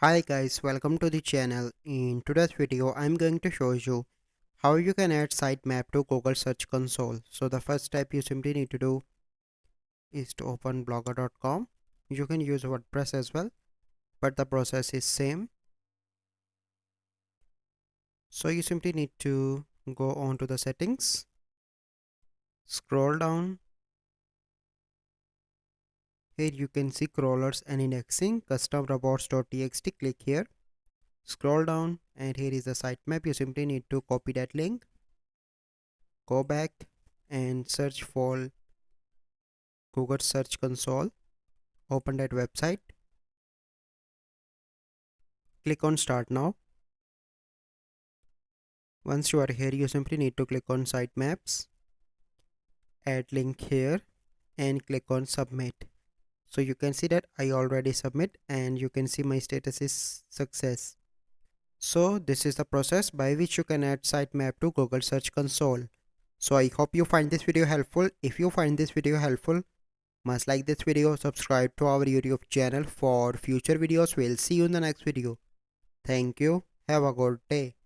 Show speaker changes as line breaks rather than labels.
Hi guys, welcome to the channel. In today's video, I'm going to show you how you can add sitemap to Google Search Console. So the first step you simply need to do is to open blogger.com. You can use WordPress as well, but the process is same. So you simply need to go on to the settings, scroll down. Here you can see crawlers and indexing, custom robots.txt. Click here, scroll down, and here is the sitemap. You simply need to copy that link, go back and search for Google Search Console. Open that website, click on Start Now. Once you are here, you simply need to click on Sitemaps, add link here, and click on Submit. So you can see that I already submit, and you can see my status is success. So this is the process by which you can add sitemap to Google Search Console. So I hope you find this video helpful. If you find this video helpful, must like this video, subscribe to our YouTube channel for future videos. We'll see you in the next video. Thank you. Have a good day.